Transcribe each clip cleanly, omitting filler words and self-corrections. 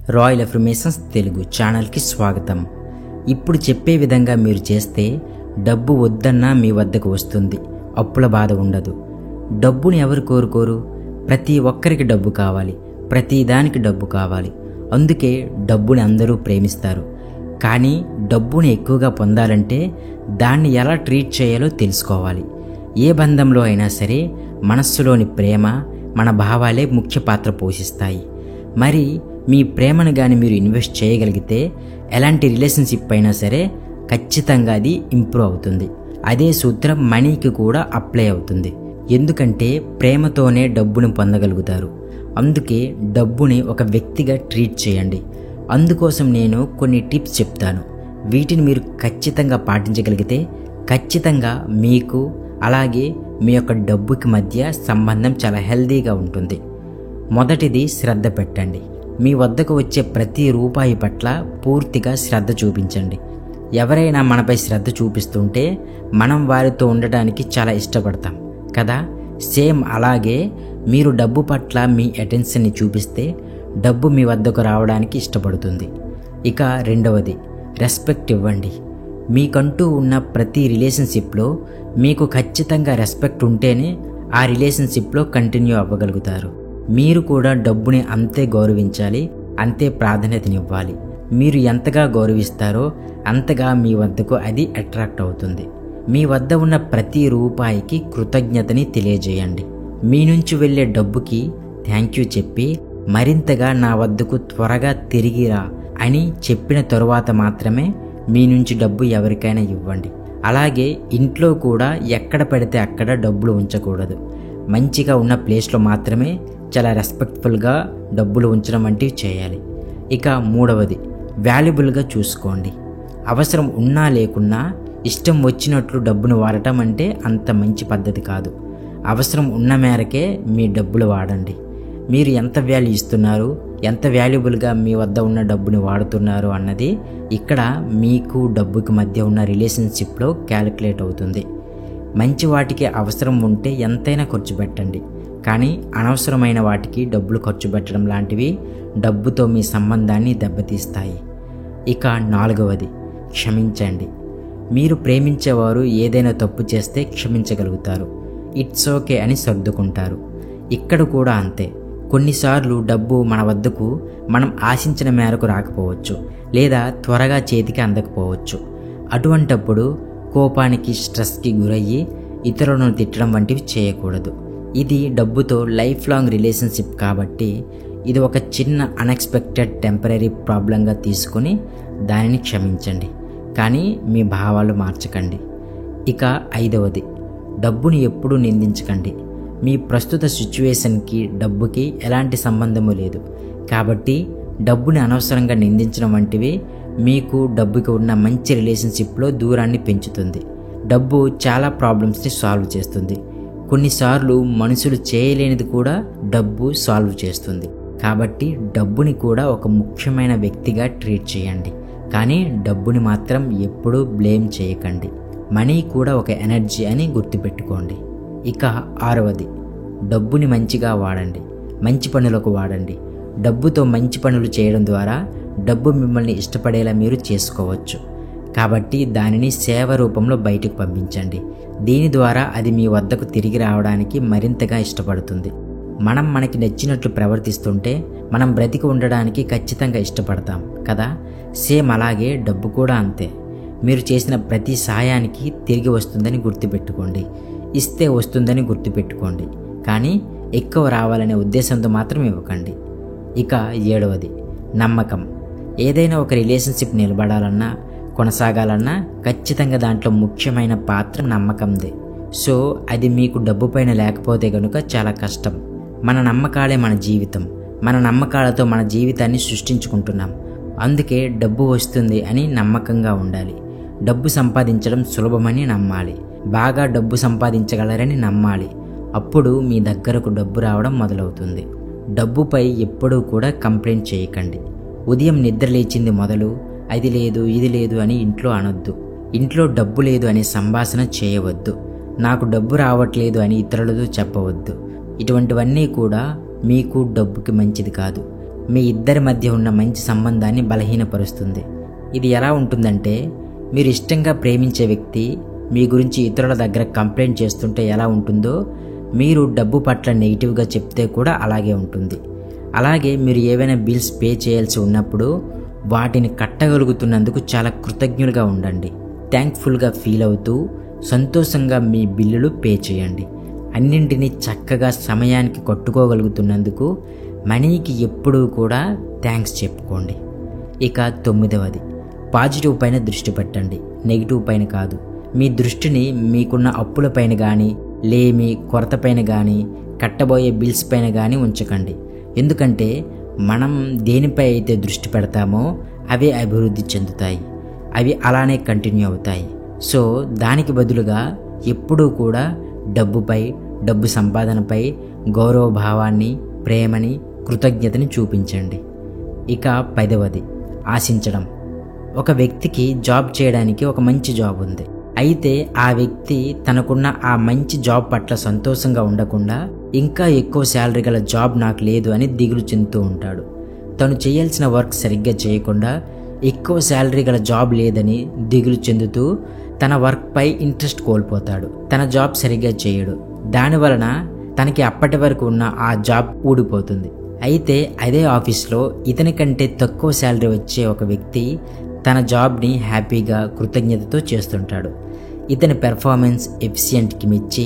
Royal affirmations Telugu ఛానల్కి స్వాగతం. ఇప్పుడు చెప్పే విధంగా మీరు చేస్తే డబ్బు వద్దన్నా మీ వద్దకు వస్తుంది. అప్పుల బాధ ఉండదు. డబ్బుని ఎవరు కోరుకోరు? ప్రతి ఒక్కరికి డబ్బు కావాలి, ప్రతి దానికి డబ్బు కావాలి. అందుకే డబ్బుని అందరూ ప్రేమిస్తారు. కానీ డబ్బుని ఎక్కువగా పొందాలంటే దాన్ని ఎలా ట్రీట్ చేయాలో తెలుసుకోవాలి. ఏ బంధంలో అయినా సరే మనస్సులోని ప్రేమ, మన భావాలే ముఖ్య పాత్ర పోషిస్తాయి. మరి మీ ప్రేమను కానీ మీరు ఇన్వెస్ట్ చేయగలిగితే ఎలాంటి రిలేషన్షిప్ అయినా సరే ఖచ్చితంగా అది ఇంప్రూవ్ అవుతుంది. అదే సూత్రం మనీకి కూడా అప్లై అవుతుంది. ఎందుకంటే ప్రేమతోనే డబ్బును పొందగలుగుతారు. అందుకే డబ్బుని ఒక వ్యక్తిగా ట్రీట్ చేయండి. అందుకోసం నేను కొన్ని టిప్స్ చెప్తాను. వీటిని మీరు ఖచ్చితంగా పాటించగలిగితే ఖచ్చితంగా మీకు అలాగే మీ యొక్క డబ్బుకి మధ్య సంబంధం చాలా హెల్దీగా ఉంటుంది. మొదటిది, శ్రద్ధ పెట్టండి. మీ వద్దకు వచ్చే ప్రతి రూపాయి పట్ల పూర్తిగా శ్రద్ధ చూపించండి. ఎవరైనా మనపై శ్రద్ధ చూపిస్తుంటే మనం వారితో ఉండటానికి చాలా ఇష్టపడతాం కదా. సేమ్ అలాగే మీరు డబ్బు పట్ల మీ అటెన్షన్ని చూపిస్తే డబ్బు మీ వద్దకు రావడానికి ఇష్టపడుతుంది. ఇక రెండవది, రెస్పెక్ట్ ఇవ్వండి. మీకంటూ ఉన్న ప్రతి రిలేషన్షిప్లో మీకు ఖచ్చితంగా రెస్పెక్ట్ ఉంటేనే ఆ రిలేషన్షిప్లో కంటిన్యూ అవ్వగలుగుతారు. మీరు కూడా డబ్బుని అంతే గౌరవించాలి, అంతే ప్రాధాన్యతనివ్వాలి. మీరు ఎంతగా గౌరవిస్తారో అంతగా మీ వద్దకు అది అట్రాక్ట్ అవుతుంది. మీ వద్ద ఉన్న ప్రతి రూపాయికి కృతజ్ఞతని తెలియజేయండి. మీ నుంచి వెళ్ళే డబ్బుకి థ్యాంక్ యూ చెప్పి మరింతగా నా వద్దకు త్వరగా తిరిగిరా అని చెప్పిన తరువాత మాత్రమే మీ నుంచి డబ్బు ఎవరికైనా ఇవ్వండి. అలాగే ఇంట్లో కూడా ఎక్కడ పడితే అక్కడ డబ్బులు ఉంచకూడదు. మంచిగా ఉన్న ప్లేస్లో మాత్రమే చాలా రెస్పెక్ట్ఫుల్గా డబ్బులు ఉంచడం వంటివి చేయాలి. ఇక మూడవది, వాల్యుబుల్గా చూసుకోండి. అవసరం ఉన్నా లేకున్నా ఇష్టం వచ్చినట్లు డబ్బును వాడటం అంటే అంత మంచి పద్ధతి కాదు. అవసరం ఉన్న మేరకే మీ డబ్బులు వాడండి. మీరు ఎంత వాల్యూ ఇస్తున్నారు, ఎంత వాల్యుబుల్గా మీ వద్ద ఉన్న డబ్బుని వాడుతున్నారు అన్నది ఇక్కడ మీకు డబ్బుకి మధ్య ఉన్న రిలేషన్షిప్లో క్యాలిక్యులేట్ అవుతుంది. మంచి వాటికి అవసరం ఉంటే ఎంతైనా ఖర్చు పెట్టండి. కానీ అనవసరమైన వాటికి డబ్బులు ఖర్చు పెట్టడం లాంటివి డబ్బుతో మీ సంబంధాన్ని దెబ్బతీస్తాయి. ఇక నాలుగవది, క్షమించండి. మీరు ప్రేమించేవారు ఏదైనా తప్పు చేస్తే క్షమించగలుగుతారు. ఇట్స్ ఓకే అని సర్దుకుంటారు. ఇక్కడ కూడా అంతే. కొన్నిసార్లు డబ్బు మన వద్దకు మనం ఆశించిన మేరకు రాకపోవచ్చు, లేదా త్వరగా చేతికి అందకపోవచ్చు. అటువంటప్పుడు కోపానికి, స్ట్రెస్కి గురయ్యి ఇతరులను తిట్టడం వంటివి చేయకూడదు. ఇది డబ్బుతో లైఫ్ లాంగ్ రిలేషన్షిప్ కాబట్టి ఇది ఒక చిన్న అన్ఎక్స్పెక్టెడ్ టెంపరీ ప్రాబ్లంగా తీసుకొని దానిని క్షమించండి. కానీ మీ భావాలు మార్చకండి. ఇక ఐదవది, డబ్బుని ఎప్పుడూ నిందించకండి. మీ ప్రస్తుత సిచ్యువేషన్కి డబ్బుకి ఎలాంటి సంబంధము లేదు కాబట్టి డబ్బుని అనవసరంగా నిందించడం వంటివి మీకు డబ్బుకి ఉన్న మంచి రిలేషన్షిప్లో దూరాన్ని పెంచుతుంది. డబ్బు చాలా ప్రాబ్లమ్స్ని సాల్వ్ చేస్తుంది. కొన్నిసార్లు మనుషులు చేయలేనిది కూడా డబ్బు సాల్వ్ చేస్తుంది. కాబట్టి డబ్బుని కూడా ఒక ముఖ్యమైన వ్యక్తిగా ట్రీట్ చేయండి. కానీ డబ్బుని మాత్రం ఎప్పుడూ బ్లేమ్ చేయకండి. మనీ కూడా ఒక ఎనర్జీ అని గుర్తుపెట్టుకోండి. ఇక ఆరవది, డబ్బుని మంచిగా వాడండి. మంచి పనులకు వాడండి. డబ్బుతో మంచి పనులు చేయడం ద్వారా డబ్బు మిమ్మల్ని ఇష్టపడేలా మీరు చేసుకోవచ్చు. కాబట్టి దానిని సేవ రూపంలో బయటకు పంపించండి. దీని ద్వారా అది మీ వద్దకు తిరిగి రావడానికి మరింతగా ఇష్టపడుతుంది. మనం మనకి నచ్చినట్లు ప్రవర్తిస్తుంటే మనం బ్రతికి ఉండడానికి ఖచ్చితంగా ఇష్టపడతాం కదా. సేమ్ అలాగే డబ్బు కూడా అంతే. మీరు చేసిన ప్రతి సాయానికి తిరిగి వస్తుందని గుర్తుపెట్టుకోండి. ఇస్తే వస్తుందని గుర్తుపెట్టుకోండి. కానీ ఎక్కువ రావాలనే ఉద్దేశంతో మాత్రం ఇవ్వకండి. ఇక ఏడవది, నమ్మకం. ఏదైనా ఒక రిలేషన్షిప్ నిలబడాలన్నా కొనసాగాలన్నా ఖచ్చితంగా దాంట్లో ముఖ్యమైన పాత్ర నమ్మకందే. సో అది మీకు డబ్బు పైన లేకపోతే కనుక చాలా కష్టం. మన నమ్మకాలే మన జీవితం. మన నమ్మకాలతో మన జీవితాన్ని సృష్టించుకుంటున్నాం. అందుకే డబ్బు వస్తుంది అని నమ్మకంగా ఉండాలి. డబ్బు సంపాదించడం సులభమని నమ్మాలి. బాగా డబ్బు సంపాదించగలరని నమ్మాలి. అప్పుడు మీ దగ్గరకు డబ్బు రావడం మొదలవుతుంది. డబ్బుపై ఎప్పుడూ కూడా కంప్లైంట్ చేయకండి. ఉదయం నిద్ర లేచింది మొదలు అది లేదు ఇది లేదు అని ఇంట్లో అనొద్దు. ఇంట్లో డబ్బు లేదు అనే సంభాషణ చేయవద్దు. నాకు డబ్బు రావట్లేదు అని ఇతరులతో చెప్పవద్దు. ఇటువంటివన్నీ కూడా మీకు డబ్బుకి మంచిది కాదు. మీ ఇద్దరి మధ్య ఉన్న మంచి సంబంధాన్ని బలహీనపరుస్తుంది. ఇది ఎలా ఉంటుందంటే, మీరు ఇష్టంగా ప్రేమించే వ్యక్తి మీ గురించి ఇతరుల దగ్గర కంప్లైంట్ చేస్తుంటే ఎలా ఉంటుందో, మీరు డబ్బు పట్ల నెగిటివ్గా చెప్తే కూడా అలాగే ఉంటుంది. అలాగే మీరు ఏవైనా బిల్స్ పే చేయాల్సి ఉన్నప్పుడు వాటిని కట్టగలుగుతున్నందుకు చాలా కృతజ్ఞులుగా ఉండండి. థ్యాంక్ఫుల్గా ఫీల్ అవుతూ సంతోషంగా మీ బిల్లులు పే చేయండి. అన్నింటినీ చక్కగా సమయానికి కట్టుకోగలుగుతున్నందుకు మనీకి ఎప్పుడూ కూడా థ్యాంక్స్ చెప్పుకోండి. ఇక 9వది, పాజిటివ్ పైన దృష్టి పెట్టండి, నెగిటివ్ పైన కాదు. మీ దృష్టిని మీకున్న అప్పుల పైన కానీ, లేమి కొరత పైన కానీ, కట్టబోయే బిల్స్ పైన కానీ ఉంచకండి. ఎందుకంటే మనం దేనిపై అయితే దృష్టి పెడతామో అవే అభివృద్ధి చెందుతాయి, అవి అలానే కంటిన్యూ అవుతాయి. సో దానికి బదులుగా ఎప్పుడూ కూడా డబ్బుపై, డబ్బు సంపాదనపై గౌరవభావాన్ని, ప్రేమని, కృతజ్ఞతని చూపించండి. ఇక 10వది, ఆశించడం. ఒక వ్యక్తికి జాబ్ చేయడానికి ఒక మంచి జాబ్ ఉంది. అయితే ఆ వ్యక్తి తనకున్న ఆ మంచి జాబ్ పట్ల సంతోషంగా ఉండకుండా ఇంకా ఎక్కువ శాలరీ గల జాబ్ నాకు లేదు అని దిగులు చెందుతూ ఉంటాడు. తను చేయాల్సిన వర్క్ సరిగ్గా చేయకుండా ఎక్కువ శాలరీ గల జాబ్ లేదని దిగులు చెందుతూ తన వర్క్పై ఇంట్రెస్ట్ కోల్పోతాడు. తన జాబ్ సరిగ్గా చేయడు. దానివలన తనకి అప్పటి వరకు ఉన్న ఆ జాబ్ ఊడిపోతుంది. అయితే అదే ఆఫీస్లో ఇతని కంటే తక్కువ శాలరీ వచ్చే ఒక వ్యక్తి తన జాబ్ని హ్యాపీగా, కృతజ్ఞతతో చేస్తుంటాడు. ఇతని పెర్ఫార్మెన్స్, ఎఫిషియెంట్కి మెచ్చి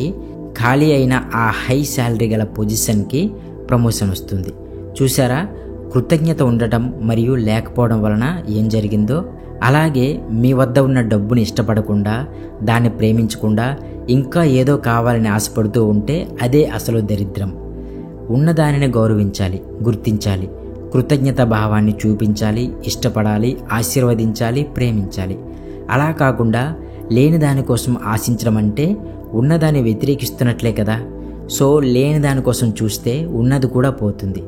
ఖాళీ అయిన ఆ హై శాలరీ గల పొజిషన్కి ప్రమోషన్ వస్తుంది. చూసారా, కృతజ్ఞత ఉండటం మరియు లేకపోవడం వలన ఏం జరిగిందో. అలాగే మీ వద్ద ఉన్న డబ్బుని ఇష్టపడకుండా, దాన్ని ప్రేమించకుండా ఇంకా ఏదో కావాలని ఆశపడుతూ ఉంటే అదే అసలు దరిద్రం. ఉన్నదానిని గౌరవించాలి, గుర్తించాలి, కృతజ్ఞత భావాన్ని చూపించాలి, ఇష్టపడాలి, ఆశీర్వదించాలి, ప్రేమించాలి. అలా కాకుండా లేని దానికోసం ఆశించడం అంటే ఉన్నదాన్ని వ్యతిరేకిస్తున్నట్లే కదా. సో లేని దానికోసం చూస్తే ఉన్నది కూడా పోతుంది.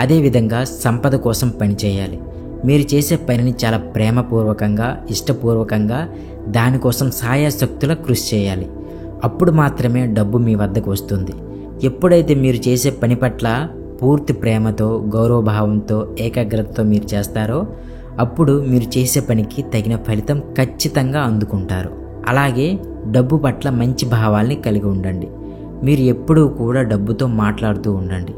అదేవిధంగా సంపద కోసం పనిచేయాలి. మీరు చేసే పనిని చాలా ప్రేమపూర్వకంగా, ఇష్టపూర్వకంగా, దానికోసం సాయశక్తుల కృషి చేయాలి. అప్పుడు మాత్రమే డబ్బు మీ వద్దకు వస్తుంది. ఎప్పుడైతే మీరు చేసే పని పట్ల పూర్తి ప్రేమతో, గౌరవభావంతో, ఏకాగ్రతతో మీరు చేస్తారో అప్పుడు మీరు చేసే పనికి తగిన ఫలితం ఖచ్చితంగా అందుకుంటారు. అలాగే డబ్బు పట్ల మంచి భావాల్ని కలిగి ఉండండి. మీరు ఎప్పుడూ కూడా డబ్బుతో మాట్లాడుతూ ఉండండి.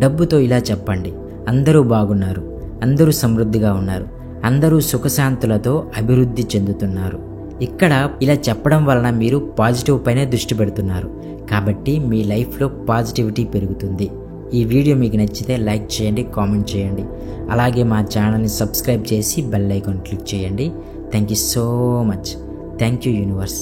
డబ్బుతో ఇలా చెప్పండి, అందరూ బాగున్నారు, అందరూ సమృద్ధిగా ఉన్నారు, అందరూ సుఖశాంతులతో అభివృద్ధి చెందుతున్నారు. ఇక్కడ ఇలా చెప్పడం వలన మీరు పాజిటివ్ పైనే దృష్టి పెడుతున్నారు. కాబట్టి మీ లైఫ్లో పాజిటివిటీ పెరుగుతుంది. ఈ వీడియో మీకు నచ్చితే లైక్ చేయండి, కామెంట్ చేయండి. అలాగే మా ఛానల్ని సబ్స్క్రైబ్ చేసి బెల్ ఐకాన్ క్లిక్ చేయండి. Thank you so much. Thank you universe.